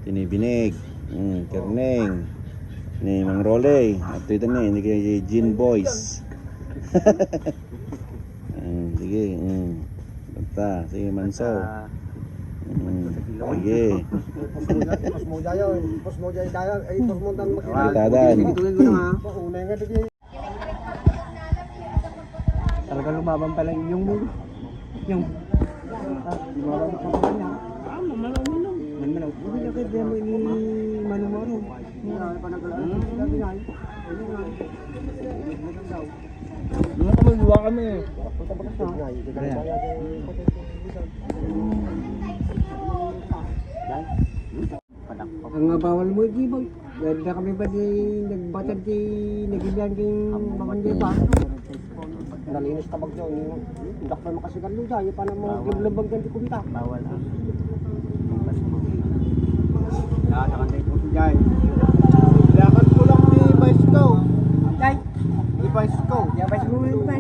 Tinibinig. Kerneng. Ni Mang Roley. At ito na ni kay Gin Boys. Sige. Basta. Sige, Manso. Sige. Pos mo dyan. Pos mo dyan. Ay, pos mo dyan. Magkitadan. Talaga lumaban pala yung lumaban pa pala niya. Malaw-malaw. Malaw. Hindi na kayo demo ni Manumaro. Nung kamaluwa kami eh. Ang bawal mo di ba? Ganda kami ba di nagbatad di nagilan kay mamandi pa? Nalinis ka bag yun. Hindi ka makasigar doon dyan. Paano mo giblabag dyan di kumita? Bawal ah. Nakakanda ito dyan. Lakad ko lang ni Vice ko. Dyan! Ni Vice ko. Yan ba siguro yun ba?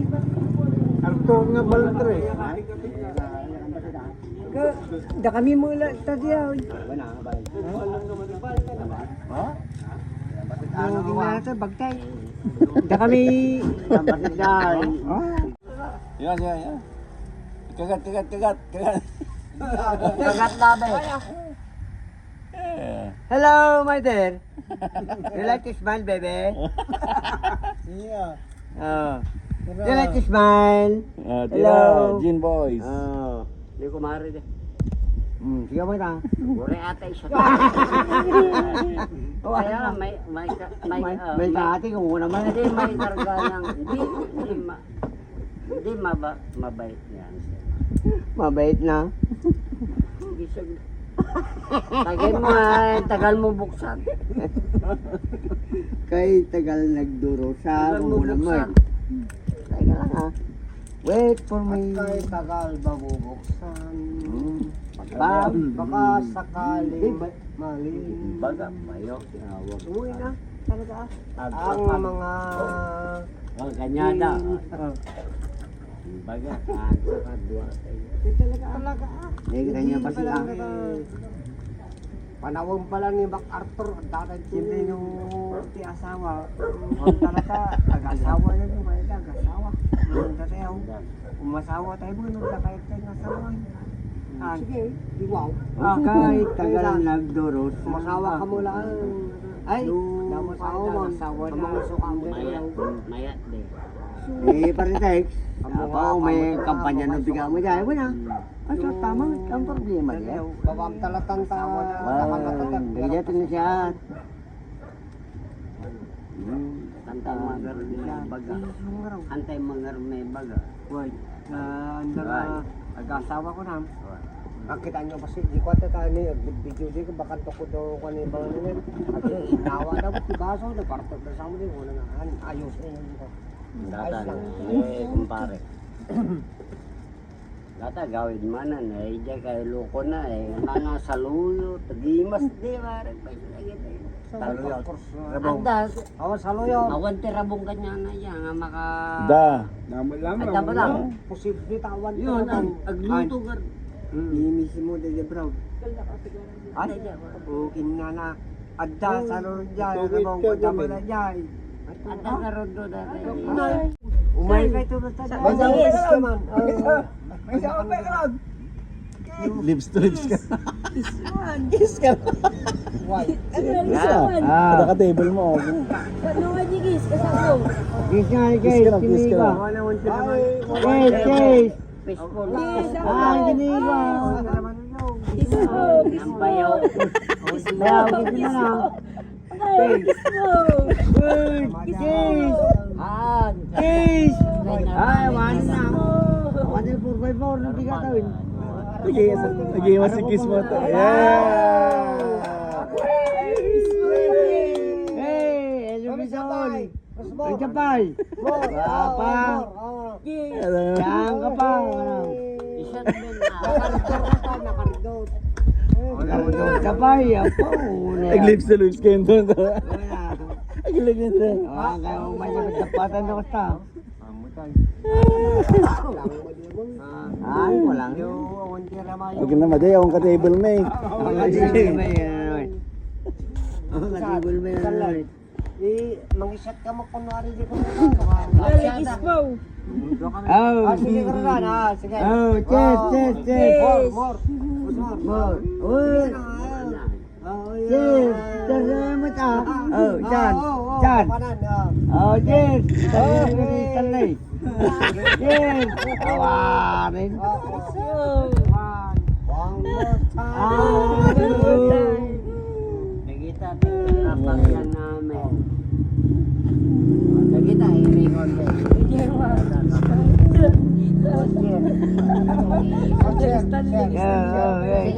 Arthur nga balatre. Da kami mo lang tadyaw. Wala nga ba? Ha? Ang ginasa bagtay. Da kami basidaan. Yan. Kagat. Kagat labe. Hello, my dear. You like to smile, baby? Yeah. Oh. You like to smile? Hello, Gin Boys. Oh. Hindi ko maaari de. Sige mo ita. Ure ate siya. Kaya May kaati kung una man. hindi may karga ng hindi mabait yan. Mabait na. Tagal mo buksan. Kay tagal nagduro sa Tagal mo muna mo. buksan. Teka lang ha. Wait for me. Kay tagal ba bubuksan? Baka sakali mali. Baga mayo. Uwi na. Talaga ang mga Ang kanyada. Baga saka dua tayo. talaga. Hindi niya pa sila. Panawang pala ni Mac Arthur at dapat sila yung ti asawa. Kung talaga, ag-asawa na yung may ag-asawa. Kung masawa tayo mo, nung nakait tayo ng asawa. Sige, di wow. Kahit tagal nagdurot. Masawa ka mo lang. Ay, namasawa mo. Asawa na. Maya de. Eh, paritex. Ako, may kampanya na bigyan mo dyan. Wala. Asa, tama. Ang problema niya. Babam talatang tawa na. Ganyan na siya. Antay mangar may baga. Antay mangar may baga. Wait. Ag-asawa ko na. Nakita nyo kasi, di ko ata tayo niya. Video di ko, baka ko daw ko na ibang nila. At inawa na ko, tibaso. Nagpartod na sa mo din. Wala na. Ayos na yun dito. Data kumpare. Data gawin mana na ija kay loko na nana saluyo tagimas di mare pa lagi Saluyo. Andas Awan saluyo. awan ti rabong kanya na ya nga maka Da. Naman lang. Ada ba lang? Posible tawan. Yun agluto gar. Imisi mo dyan, bro. Ay, o kinana. Adda, saluyo dyan. Rabong ko dyan na dyan. Ada karondo dati. Umay kay ito basta dyan. Yes. May sama pa ka. Lips to lips ka. Kiss ka. Why? Ada ka table mo. Ano nga di kiss? Kasama mo? Kiss nga, Kiss kiss. ka lang, kiss ka lang. Kiss, kiss. Peaceful. Giniba. Kiss mo! Kiss Ang mo! bayaw. Kiss mo! Bayaw, kiss Kiss mo na. mo! Ay, kiss mo! Kiss. Ah, Kiss. Ay, man wala na. Wala 4x4 na bigatawin. Nag-iwas si kiss mo to. Yeah! Hey, Elubison. Ay, kapay. Papa. Diyan ka pa. isa din na. Nakarigod. Kapay. Apo. Nag-lips to lips kayo doon. Nag-lips to lips. Kaya may nagdapatan na kasta. Ay, walang. Huwag na maday, akong ka-table may. Ang Nagigul mo yun. Sunlight. Mangisat ka mo kunwari di ko. Galigis mo. Sige ka rin sige. Cheers. More. Uy. Cheers. Cheers mo ta. Oh, Chan. Chan. Oh, cheers. Cheers. Cheers. Awarin. Nakita pinapakyan namin. Nakita, i-record din.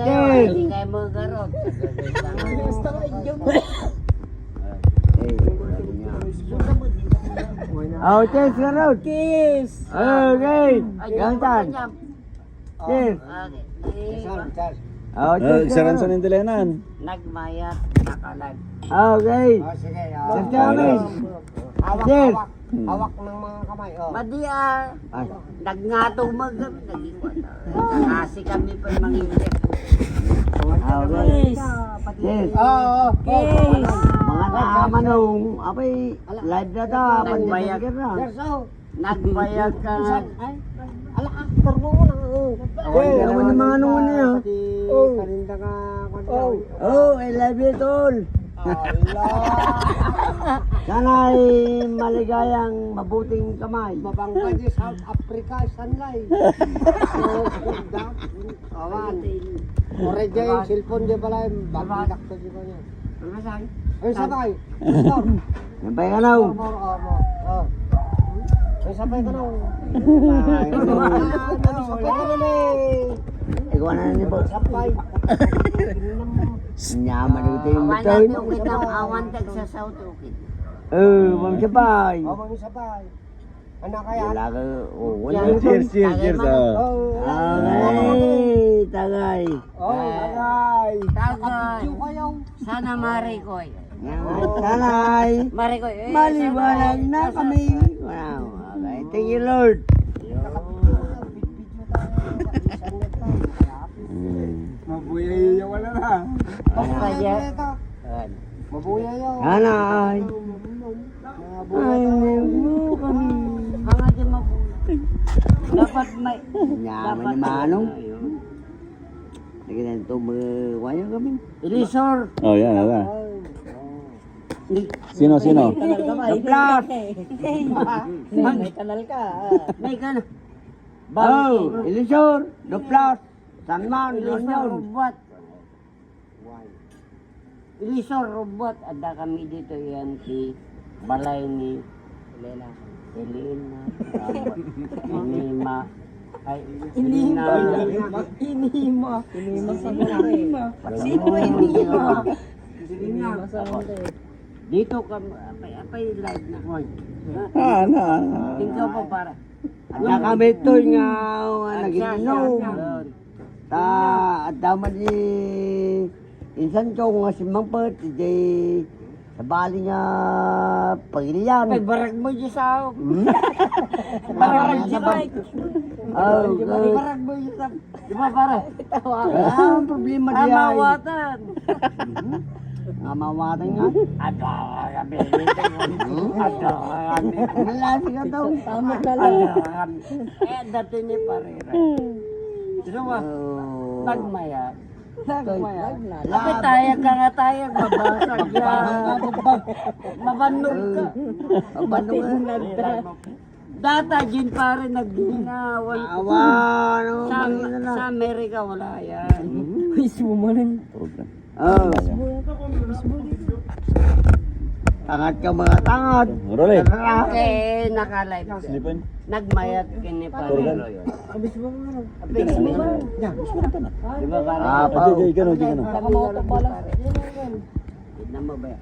Cheers! Hindi kayo magarot. Basta ka idyong. Oh, cheers, garot! Kiss. Okay! Gantan! Cheers! Oh, cheers, Isaransan ng dilenan. Nagmayat, nakalag. Okay! Sige. Cheers kami! Hawak, Cheers. hawak. Hawak ng mga kamay. Madia! Nagngatong magam, nag-iwan. Kasi kami pa mangingit. Okay! Cheers! Kiss. Mga nakama nung, apay, live na ta, Nagbayag. pandiyan na. Nagbayag ka. Ala, turbo mo lang. Naman yung mga nung ano yun. Karinda ka. Oh, I love you tol. Sana ay maligayang mabuting kamay. Mabangga di South Africa, sunlight. Awan. Ore jay, cellphone di pala yung bagdak to di ba niya. Ay, sabay. Nampay ka na. Ay, sabay ka na. Ikaw na ni po. Sabay. Nyaman ito yung Awan mutoy. na kitang awan tag sa South Ukit. Mamsabay. Mami sabay. Anak kaya. Wala ka. Wala Cheers, cheers, cheers. Ay, tagay. Tagay. Tagay. Kayo. Sana Marikoy. Tagay. Marikoy. Maliwanag na kami. Wow. Okay. Thank you, Lord. Mabuhay yung wala na. Kaya. Mabuya yun. Anay. Ay, mo kami. Hanga di mabuti. Dapat may... Nyaman ni Manong. Sige na ito, waya kami. Ilisor. Oh, yan, ala. Sino? Plus. May kanal ka. May kanal. Oh, Ilisor, Duplas, Sanman, Ilisor London. robot. Ilisor robot. Ada kami dito yan si balay ni Elena. Inima. Ay, Inima. Inima. Inima. Sino Inima? Dito kami, apay live na. Tingkaw pa para. Nakamito nga naginom. Ta at daman ni insan ko nga si Mangpet di sa bali nga pagilian. Ay, barag mo dyan sa... Barag mo dyan sa... Oh, Barag mo dyan sa... Di ba para? ang problema diyan. Amawatan. Amawatan nga. Ada kami dito. Ada kami. Malasi ka daw. Tama ka lang. Dati ni Parera. Sino ba? Nagmayat. Nagmayat. Tapi tayag ka nga tayag. Mabasag yan. Mabanog ka. Mabanog ka. Data din pare nagginawan. Awan. Sa Amerika wala yan. Mismo mo lang. Oh. Tangat ka mga tangat. Rolly. Okay, naka-live. Slipan. Nagmayat kini Parero yun. Abis mo. Di ba parang Ikaw, ikaw. Nakamoto pala. Tignan mo ba?